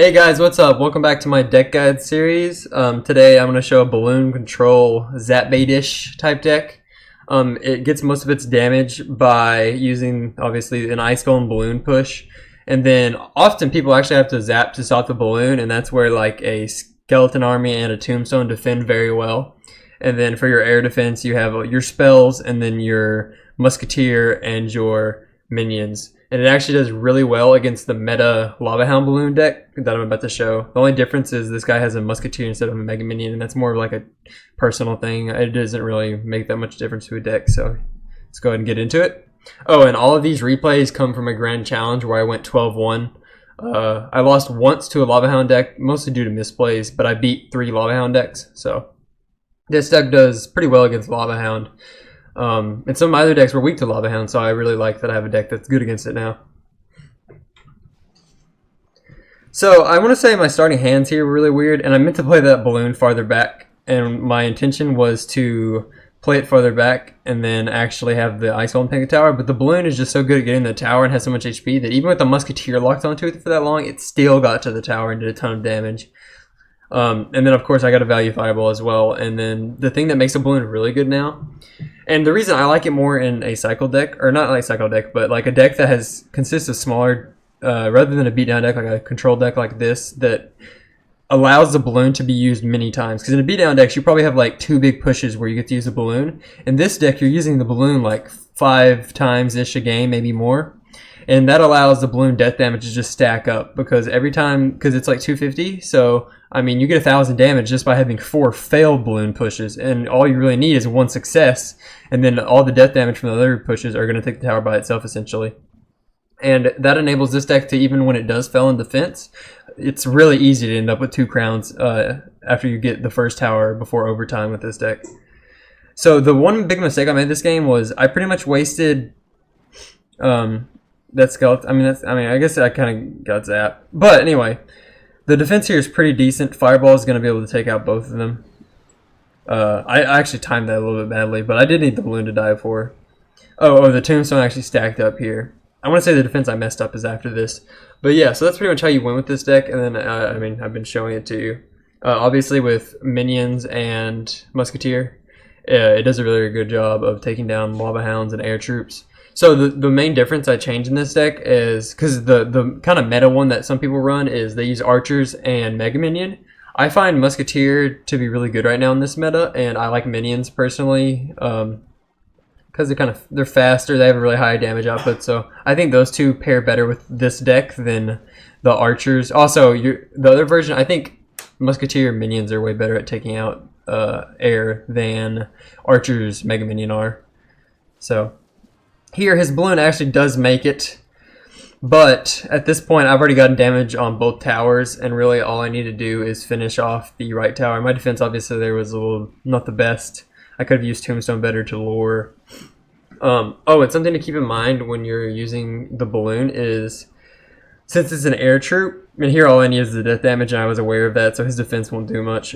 Hey guys, what's up? Welcome back to my deck guide series. Today I'm going to show a balloon control Zap-Bait-ish type deck. It gets most of its damage by using obviously an ice golem balloon push, and then often people actually have to zap to stop the balloon, and that's where like a skeleton army and a tombstone defend very well. And then for your air defense you have your spells and then your musketeer and your minions. And it actually does really well against the meta Lava Hound balloon deck that I'm about to show. The only difference is this guy has a musketeer instead of a mega minion, and that's more of like a personal thing. It doesn't really make that much difference to a deck, so let's go ahead and get into it. Oh, and all of these replays come from a grand challenge where I went 12-1. I lost once to a Lava Hound deck, mostly due to misplays, but I beat 3 Lava Hound decks, so this deck does pretty well against Lava Hound. And some of my other decks were weak to Lava Hound, so I really like that I have a deck that's good against it now. So I want to say my starting hands here were really weird, and I meant to play that balloon farther back, and my intention was to play it farther back and then actually have the ice golem take a tower, but the balloon is just so good at getting the tower and has so much HP that even with the musketeer locked onto it for that long, it still got to the tower and did a ton of damage. And then of course I got a value fireball as well, and then the thing that makes the balloon really good now, and the reason I like it more in a cycle deck, or not like cycle deck, but like a deck that consists of smaller, rather than a beatdown deck, like a control deck like this, that allows the balloon to be used many times. Because in a beatdown deck, you probably have like 2 big pushes where you get to use the balloon. In this deck, you're using the balloon like 5 times-ish a game, maybe more. And that allows the balloon death damage to just stack up, because every time, because it's like 250, so I mean you get 1,000 damage just by having 4 failed balloon pushes, and all you really need is 1 success, and then all the death damage from the other pushes are going to take the tower by itself essentially. And that enables this deck to, even when it does fail in defense, it's really easy to end up with 2 crowns after you get the first tower before overtime with this deck. So the one big mistake I made this game was I pretty much wasted that skeleton. I guess I kind of got zapped. But anyway, the defense here is pretty decent. Fireball is going to be able to take out both of them. I actually timed that a little bit badly, but I did need the balloon to die for. Oh, the tombstone actually stacked up here. I want to say the defense I messed up is after this. But yeah, so that's pretty much how you win with this deck. And then, I've been showing it to you. Obviously with minions and musketeer, it does a really good job of taking down lava hounds and air troops. So the main difference I changed in this deck is, because the kind of meta one that some people run is they use archers and mega minion. I find musketeer to be really good right now in this meta, and I like minions personally because they're faster, they have a really high damage output. So I think those two pair better with this deck than the archers. Also, the other version, I think musketeer minions are way better at taking out air than archers mega minion are. So here, his balloon actually does make it, but at this point I've already gotten damage on both towers, and really all I need to do is finish off the right tower. My defense obviously there was a little not the best. I could have used tombstone better to lure. Oh, and something to keep in mind when you're using the balloon is, since it's an air troop, and here all I need is the death damage, and I was aware of that, so his defense won't do much.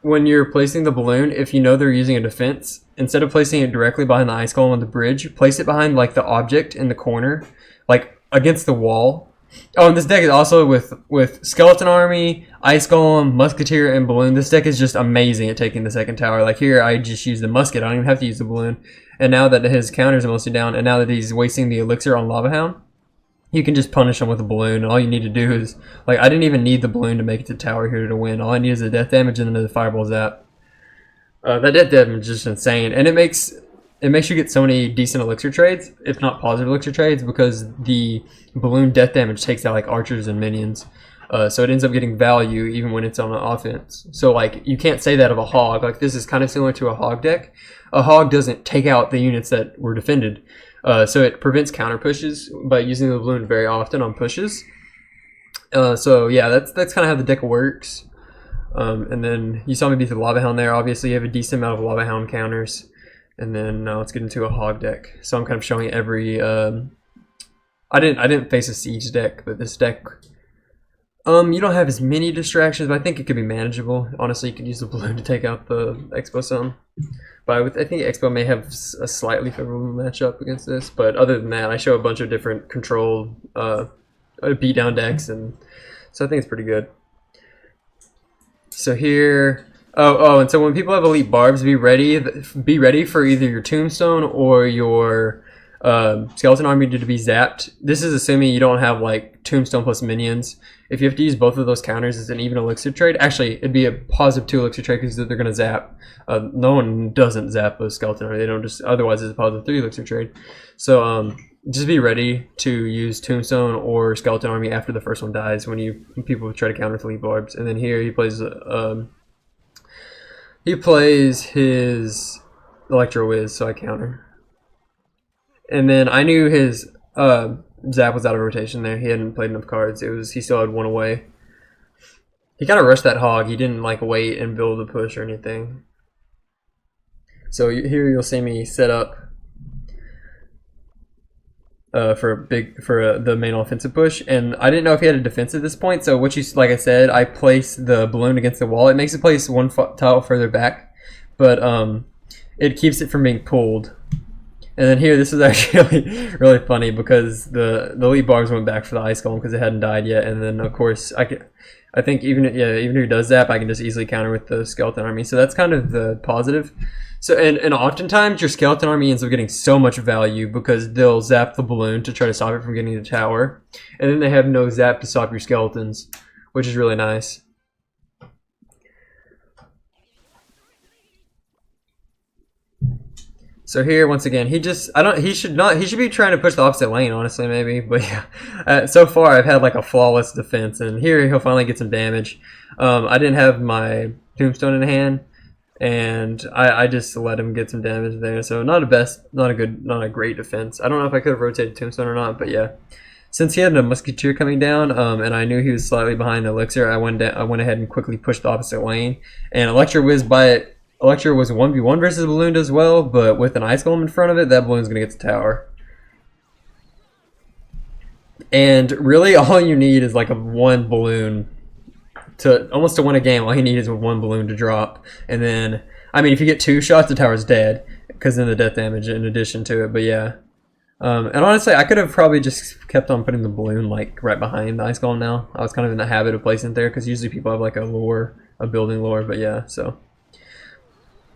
When you're placing the balloon, if you know they're using a defense, instead of placing it directly behind the ice golem on the bridge, place it behind like the object in the corner, like against the wall. Oh, and this deck is also with skeleton army, ice golem, musketeer, and balloon. This deck is just amazing at taking the second tower. Like here, I just use the musket. I don't even have to use the balloon. And now that his counters are mostly down, and now that he's wasting the elixir on Lava Hound, you can just punish him with a balloon. And all you need to do is, like, I didn't even need the balloon to make it to tower here to win. All I need is the death damage and then the fireball zap. That death damage is just insane, and it makes you get so many decent elixir trades, if not positive elixir trades, because the balloon death damage takes out like archers and minions. So it ends up getting value even when it's on an offense. So like you can't say that of a hog. Like this is kind of similar to a hog deck. A hog doesn't take out the units that were defended. So it prevents counter pushes by using the balloon very often on pushes. So yeah, that's kind of how the deck works. And then you saw me beat the Lava Hound there. Obviously you have a decent amount of Lava Hound counters. And then now let's get into a hog deck. So I'm kind of showing every I didn't face a siege deck, but this deck you don't have as many distractions, but I think it could be manageable. Honestly, you could use the balloon to take out the Expo some. But I think Expo may have a slightly favorable matchup against this. But other than that, I show a bunch of different controlled beatdown decks and So I think it's pretty good. So here, and so when people have elite barbs, be ready for either your tombstone or your skeleton army to be zapped. This is assuming you don't have like tombstone plus minions. If you have to use both of those counters, it's an even elixir trade. Actually, it'd be a positive 2 elixir trade because they're going to zap. No one doesn't zap a skeleton army. They don't just, otherwise it's a positive 3 elixir trade. So just be ready to use tombstone or skeleton army after the first one dies when people try to counter with elite barbs. And then here he plays his electro whiz, so I counter. And then I knew his zap was out of rotation there. He hadn't played enough cards. He still had 1 away. He kind of rushed that hog. He didn't like wait and build a push or anything. So here you'll see me set up for the main offensive push, and I didn't know if he had a defense at this point. So like I said, I placed the balloon against the wall. It makes it place 1 tile further back, but it keeps it from being pulled. And then here, this is actually really funny because the elite barbs went back for the ice golem because it hadn't died yet. And then of course I think even if he does zap, I can just easily counter with the skeleton army. So that's kind of the positive. So and oftentimes your skeleton army ends up getting so much value because they'll zap the balloon to try to stop it from getting to the tower, and then they have no zap to stop your skeletons, which is really nice. So here, once again, he should be trying to push the opposite lane, honestly, maybe. But yeah, so far I've had like a flawless defense, and here he'll finally get some damage. I didn't have my tombstone in hand, and I just let him get some damage there. So not a great defense. I don't know if I could have rotated tombstone or not, but yeah. Since he had a musketeer coming down, and I knew he was slightly behind the elixir, I went ahead and quickly pushed the opposite lane, and Electro was 1v1 versus a balloon as well, but with an ice golem in front of it, that balloon's gonna get to tower. And really, all you need is like one balloon to win a game. All you need is 1 balloon to drop, and then I mean, if you get 2 shots, the tower's dead because then the death damage in addition to it. But yeah, and honestly, I could have probably just kept on putting the balloon like right behind the ice golem. Now I was kind of in the habit of placing it there because usually people have like a building lore. But yeah, so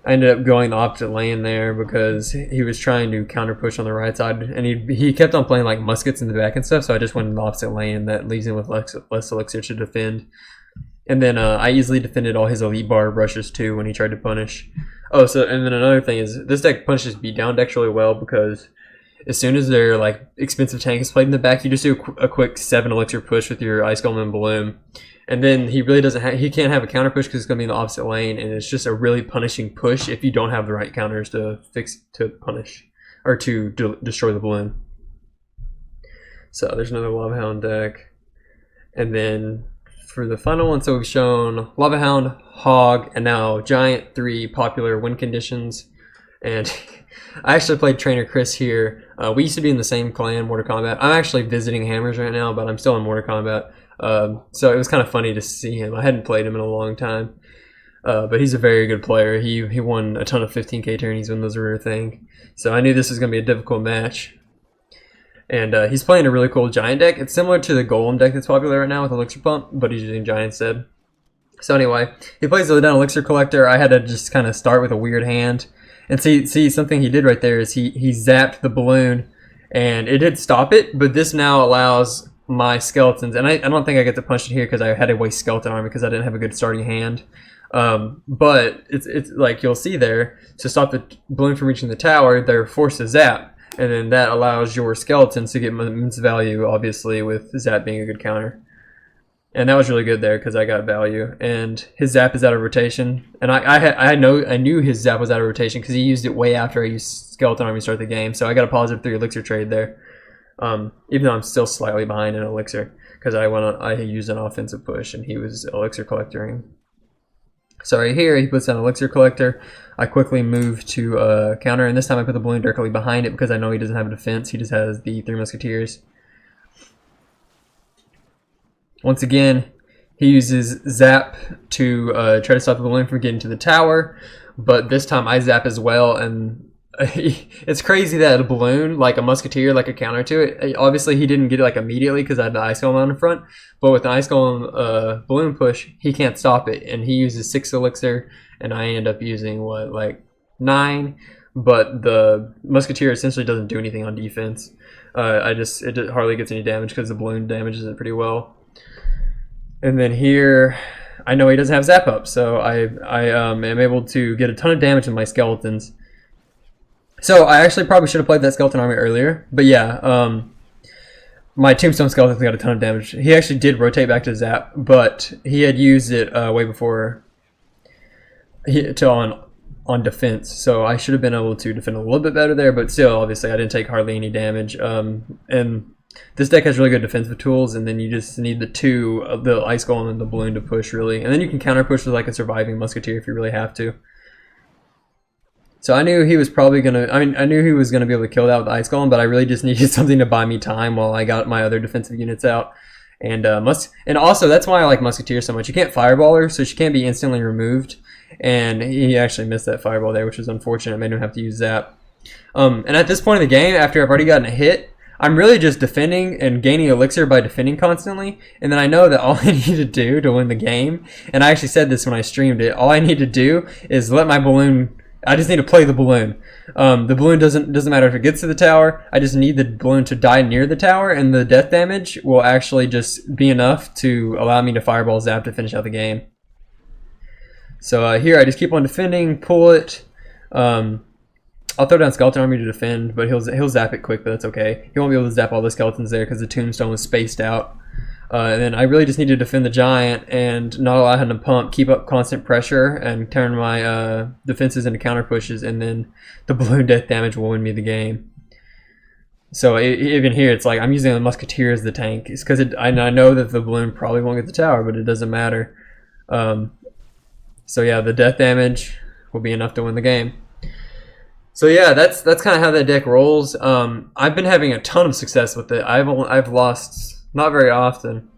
I ended up going the opposite lane there because he was trying to counter push on the right side, and he kept on playing like muskets in the back and stuff, so I just went in the opposite lane, and that leaves him with less elixir to defend. And then I easily defended all his elite bar rushes too when he tried to punish. Oh, so and then another thing is this deck punishes beatdown decks really well because as soon as their like expensive tank is played in the back, you just do a quick 7 elixir push with your ice golem and balloon. And then he really he can't have a counter push because it's going to be in the opposite lane, and it's just a really punishing push if you don't have the right counters to punish or to destroy the balloon. So there's another Lava Hound deck, and then for the final one, so we've shown Lava Hound, Hog, and now Giant, 3 popular win conditions. And I actually played Trainer Chris here. We used to be in the same clan, Mortal Kombat. I'm actually visiting Hammers right now, but I'm still in Mortal Kombat. So it was kind of funny to see him. I hadn't played him in a long time, but he's a very good player. He won a ton of 15k tourneys when those were a thing. So I knew this was going to be a difficult match. And he's playing a really cool giant deck. It's similar to the golem deck that's popular right now with Elixir Pump, but he's using giant instead. So anyway, he plays the down Elixir Collector. I had to just kind of start with a weird hand. And see something he did right there is he zapped the balloon, and it did stop it, but this now allows my skeletons, and I don't think I get to punch it here because I had to waste skeleton army because I didn't have a good starting hand. But it's like you'll see there, to stop the balloon from reaching the tower, they're forced to zap, and then that allows your skeletons to get immense value, obviously, with zap being a good counter. And that was really good there because I got value. And his zap is out of rotation, and I knew his zap was out of rotation because he used it way after I used skeleton army to start the game. So I got a positive 3 elixir trade there. Even though I'm still slightly behind in elixir because I used an offensive push and he was elixir collectoring. So right here he puts down elixir collector. I quickly move to counter, and this time I put the balloon directly behind it because I know he doesn't have a defense. He just has the 3 musketeers. Once again, he uses zap to try to stop the balloon from getting to the tower, but this time I zap as well, and it's crazy that a balloon, like a musketeer, like a counter to it. Obviously, he didn't get it like immediately because I had the ice golem on in front. But with the ice golem balloon push, he can't stop it, and he uses 6 elixir, and I end up using what, like 9. But the musketeer essentially doesn't do anything on defense. It hardly gets any damage because the balloon damages it pretty well. And then here, I know he doesn't have zap up, so I am able to get a ton of damage with my skeletons. So I actually probably should have played that skeleton army earlier, but yeah, my tombstone skeleton got a ton of damage. He actually did rotate back to zap, but he had used it way before on defense, so I should have been able to defend a little bit better there, but still, obviously, I didn't take hardly any damage. And this deck has really good defensive tools, and then you just need the ice golem and the balloon to push, really. And then you can counter push with like a surviving musketeer if you really have to. So I knew he was probably gonna. I knew he was gonna be able to kill that with the ice golem, but I really just needed something to buy me time while I got my other defensive units out. And also that's why I like musketeer so much. You can't fireball her, so she can't be instantly removed. And he actually missed that fireball there, which was unfortunate. It made him have to use zap. And at this point in the game, after I've already gotten a hit, I'm really just defending and gaining elixir by defending constantly. And then I know that all I need to do to win the game, and I actually said this when I streamed it, all I need to do is let my balloon. I just need to play the balloon. The balloon doesn't matter if it gets to the tower. I just need the balloon to die near the tower, and the death damage will actually just be enough to allow me to fireball zap to finish out the game. So here I just keep on defending, pull it. I'll throw down skeleton army to defend, but he'll zap it quick, but that's okay. He won't be able to zap all the skeletons there because the tombstone was spaced out. And then I really just need to defend the giant and not allow him to pump, keep up constant pressure, and turn my defenses into counter pushes, and then the balloon death damage will win me the game. So even here, it's like I'm using the musketeer as the tank. It's because I know that the balloon probably won't get the tower, but it doesn't matter. So yeah, the death damage will be enough to win the game. So yeah, that's kind of how that deck rolls. I've been having a ton of success with it. I've lost not very often,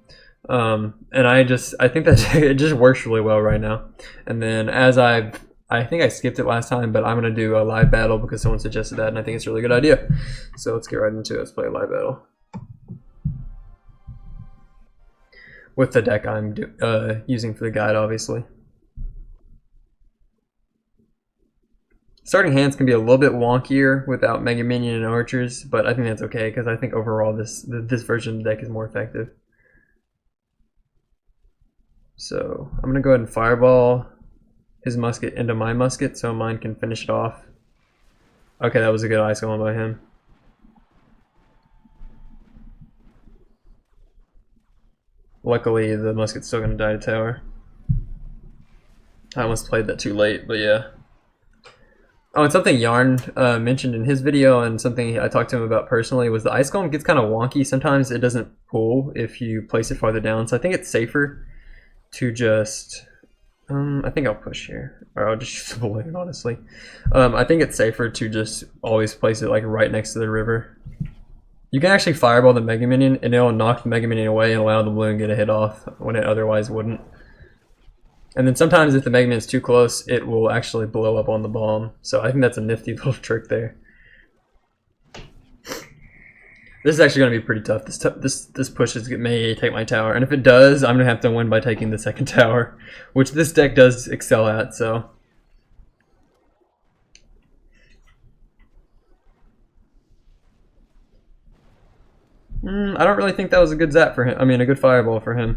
and I think that it just works really well right now. And then I think I skipped it last time, but I'm gonna do a live battle because someone suggested that, and I think it's a really good idea. So let's get right into it. Let's play a live battle with the deck I'm using for the guide, obviously. Starting hands can be a little bit wonkier without Mega Minion and Archers, but I think that's okay because I think overall this version of the deck is more effective. So I'm gonna go ahead and fireball his musket into my musket so mine can finish it off. Okay, that was a good ice golem by him. Luckily, the musket's still gonna die to tower. I almost played that too late, but yeah. Oh, and something Yarn mentioned in his video, and something I talked to him about personally, was the ice golem gets kind of wonky. Sometimes it doesn't pull if you place it farther down. So I think it's safer to just, I think I'll push here, or I'll just use the balloon, honestly. I think it's safer to just always place it like right next to the river. You can actually fireball the Mega Minion, and it'll knock the Mega Minion away and allow the balloon to get a hit off when it otherwise wouldn't. And then sometimes if the Mega Man's too close, it will actually blow up on the bomb. So I think that's a nifty little trick there. This is actually going to be pretty tough. This push may take my tower. And if it does, I'm going to have to win by taking the second tower, which this deck does excel at, so. I don't really think that was a good zap for him. I mean, a good fireball for him.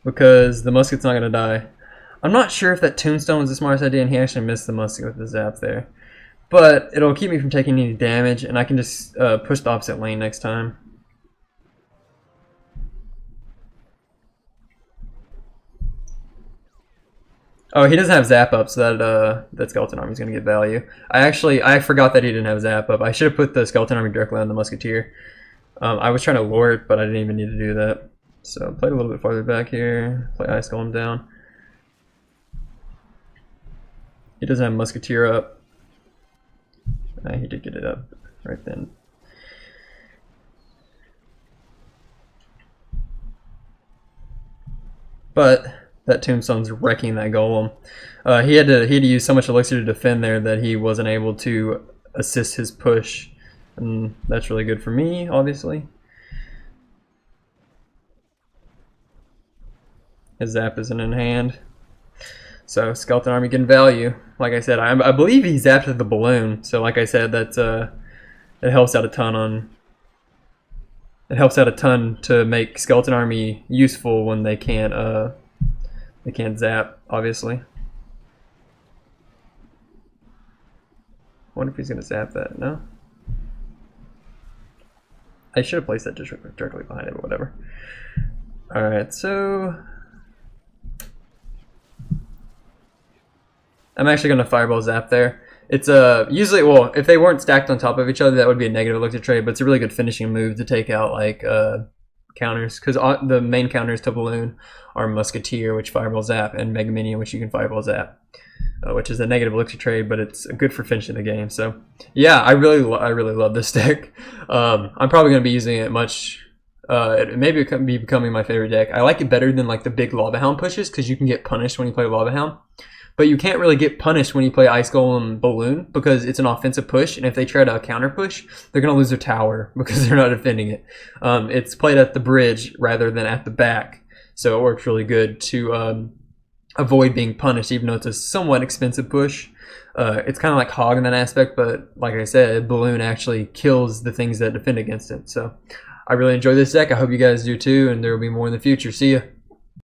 Because the musket's not going to die. I'm not sure if that tombstone was the smartest idea, and he actually missed the musket with the zap there. But it'll keep me from taking any damage, and I can just push the opposite lane next time. Oh, he doesn't have zap up, so that skeleton army is going to get value. I forgot that he didn't have zap up. I should have put the skeleton army directly on the musketeer. I was trying to lure it, but I didn't even need to do that. So played a little bit farther back here. Play ice golem down. He doesn't have musketeer up. He did get it up right then. But That tombstone's wrecking that golem. He had to use so much elixir to defend there that he wasn't able to assist his push, and that's really good for me, obviously. His zap isn't in hand, so skeleton army getting value. Like I said, I believe he zapped the balloon, so like I said, that it helps out a ton on. It helps out a ton to make skeleton army useful when they can't zap, obviously. I wonder if he's gonna zap that. No. I should have placed that just directly behind it, but whatever. All right, so I'm actually gonna fireball zap there. It's usually, well, if they weren't stacked on top of each other, that would be a negative elixir trade, but it's a really good finishing move to take out like counters, because the main counters to balloon are musketeer, which fireball zap, and mega minion, which you can fireball zap, which is a negative elixir trade, but it's good for finishing the game. So yeah, I really love this deck. I'm probably gonna be using it much. It may be becoming my favorite deck. I like it better than like the big lava hound pushes, because you can get punished when you play lava hound. But you can't really get punished when you play Ice Golem Balloon, because it's an offensive push, and if they try to counter push, they're going to lose their tower because they're not defending it. It's played at the bridge rather than at the back, so it works really good to avoid being punished, even though it's a somewhat expensive push. It's kind of like Hog in that aspect, but like I said, Balloon actually kills the things that defend against it. So I really enjoy this deck. I hope you guys do too, and there will be more in the future. See ya.